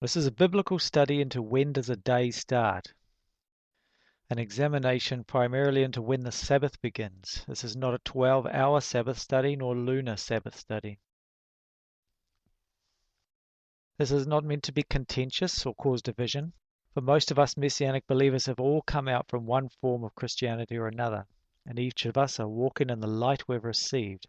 This is a biblical study into when does a day start. An examination primarily into when the Sabbath begins. This is not a 12-hour Sabbath study nor lunar Sabbath study. This is not meant to be contentious or cause division, for most of us Messianic believers have all come out from one form of Christianity or another, and each of us are walking in the light we've received.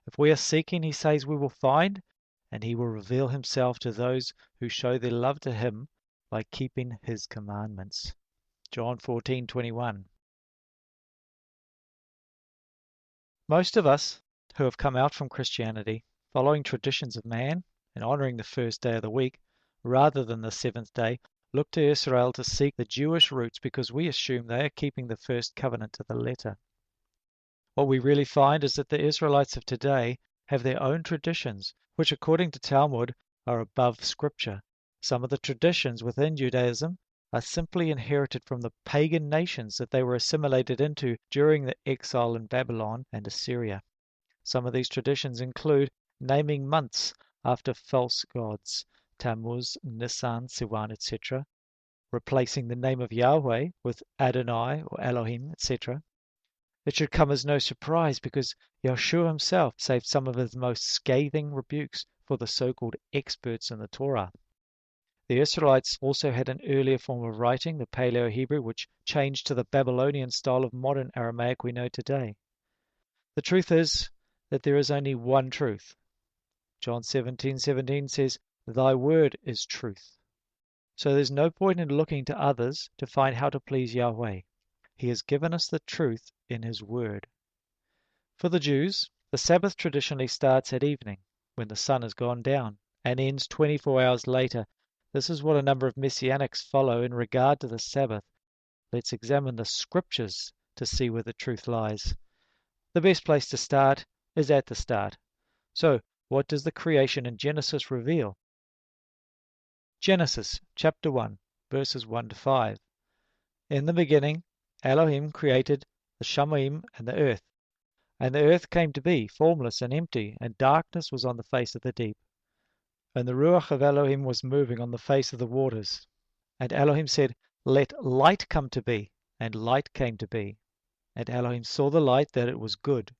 If we are seeking, he says we will find, and he will reveal himself to those who show their love to him by keeping his commandments. John 14:21. Most of us who have come out from Christianity, following traditions of man and honoring the first day of the week rather than the seventh day, look to Israel to seek the Jewish roots because we assume they are keeping the first covenant to the letter. What we really find is that the Israelites of today have their own traditions, which according to Talmud are above Scripture. Some of the traditions within Judaism are simply inherited from the pagan nations that they were assimilated into during the exile in Babylon and Assyria. Some of these traditions include naming months after false gods, Tammuz, Nisan, Sivan, etc., replacing the name of Yahweh with Adonai or Elohim, etc. It should come as no surprise because Yeshua himself saved some of his most scathing rebukes for the so-called experts in the Torah. The Israelites also had an earlier form of writing, the Paleo-Hebrew, which changed to the Babylonian style of modern Aramaic we know today. The truth is that there is only one truth. John 17:17 says, "Thy word is truth." So there's no point in looking to others to find how to please Yahweh. He has given us the truth in his word. For the Jews, the Sabbath traditionally starts at evening, when the sun has gone down, and ends 24 hours later. This is what a number of Messianics follow in regard to the Sabbath. Let's examine the Scriptures to see where the truth lies. The best place to start is at the start. So, what does the creation in Genesis reveal? Genesis chapter 1, verses 1 to 5. In the beginning, Elohim created the Shamayim and the earth. And the earth came to be, formless and empty, and darkness was on the face of the deep. And the Ruach of Elohim was moving on the face of the waters. And Elohim said, "Let light come to be." And light came to be. And Elohim saw the light that it was good.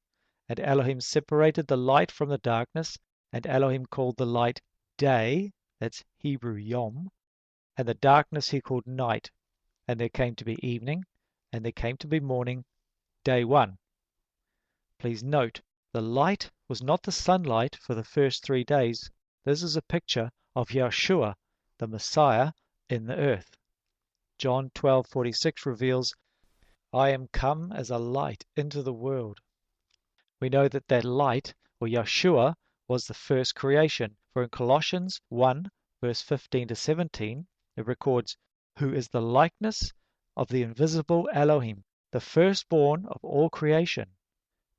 And Elohim separated the light from the darkness. And Elohim called the light day, that's Hebrew Yom, and the darkness he called night. And there came to be evening, and there came to be morning, day one. Please note, the light was not the sunlight for the first 3 days. This is a picture of Yeshua, the Messiah, in the earth. John 12:46 reveals, "I am come as a light into the world." We know that that light, or Yeshua, was the first creation, for in Colossians 1, verse 15 to 17, it records, "Who is the likeness of the invisible Elohim, the firstborn of all creation,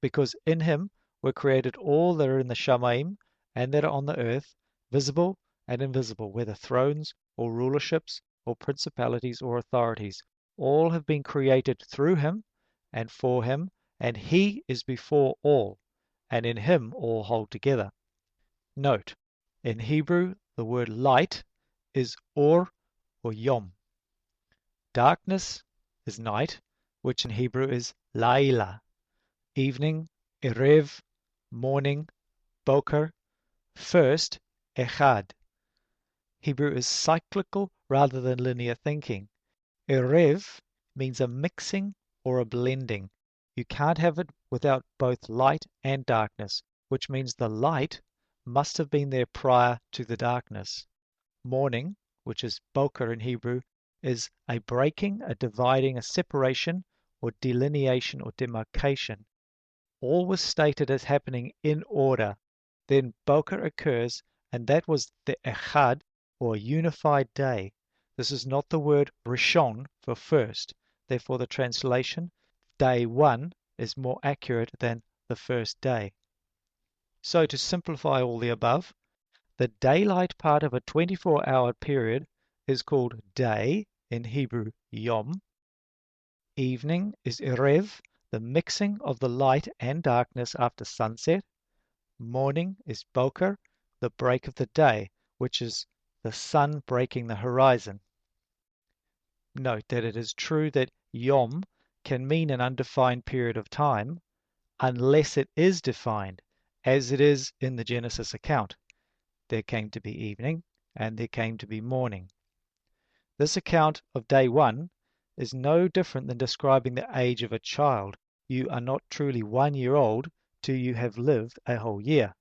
because in him were created all that are in the Shamayim and that are on the earth, visible and invisible, whether thrones or rulerships or principalities or authorities. All have been created through him and for him, and he is before all, and in him all hold together." Note, in Hebrew, the word light is or yom. Darkness is night, which in Hebrew is laila. Evening, erev, morning, boker, first, echad. Hebrew is cyclical rather than linear thinking. Erev means a mixing or a blending. You can't have it without both light and darkness, which means the light must have been there prior to the darkness. Morning, which is boker in Hebrew, is a breaking, a dividing, a separation, or delineation or demarcation. All was stated as happening in order. Then boker occurs, and that was the echad, or unified day. This is not the word rishon for first. Therefore, the translation day one is more accurate than the first day. So, to simplify all the above, the daylight part of a 24-hour period is called day, in Hebrew yom. Evening is erev, the mixing of the light and darkness after sunset. Morning is boker, the break of the day, which is the sun breaking the horizon. Note that it is true that Yom can mean an undefined period of time unless it is defined, as it is in the Genesis account. There came to be evening, and there came to be morning. This account of day 1 is no different than describing the age of a child. You are not truly 1 year old till you have lived a whole year.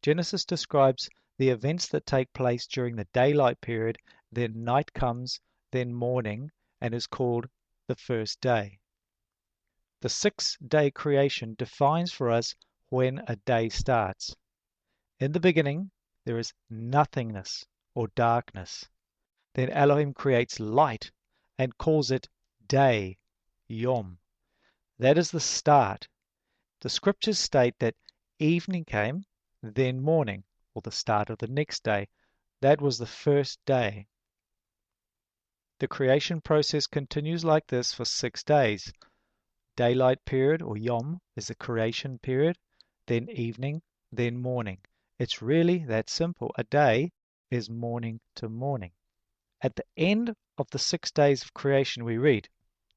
Genesis describes the events that take place during the daylight period, then night comes, then morning, and is called the first day. The 6-day creation defines for us when a day starts. In the beginning, there is nothingness or darkness. Then Elohim creates light and calls it day, Yom. That is the start. The scriptures state that evening came, then morning, or the start of the next day. That was the first day. The creation process continues like this for 6 days. Daylight period, or Yom, is the creation period, then evening, then morning. It's really that simple. A day is morning to morning. At the end of the 6 days of creation, we read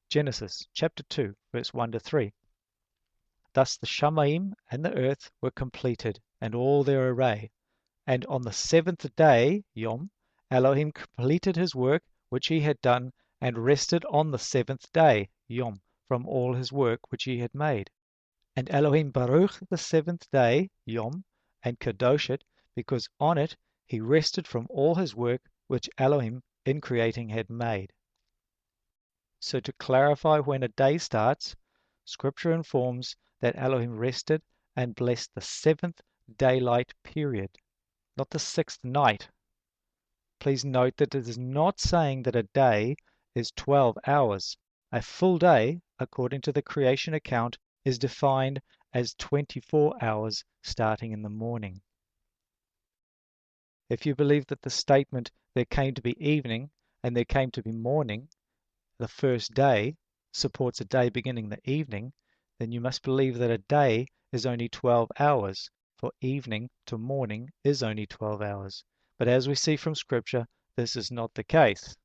Genesis chapter 2, verse 1 to 3. Thus the Shamayim and the earth were completed, and all their array. And on the 7th day, Yom, Elohim completed his work which he had done, and rested on the 7th day, Yom, from all his work which he had made. And Elohim baruch the 7th day, Yom, and kadosh it, because on it he rested from all his work which Elohim in creating had made. So to clarify when a day starts, Scripture informs that Elohim rested and blessed the 7th daylight period, not the 6th night. Please note that it is not saying that a day is 12 hours. A full day, according to the creation account, is defined as 24 hours starting in the morning. If you believe that the statement, there came to be evening and there came to be morning, the first day, supports a day beginning the evening, then you must believe that a day is only 12 hours, for evening to morning is only 12 hours. But as we see from Scripture, this is not the case.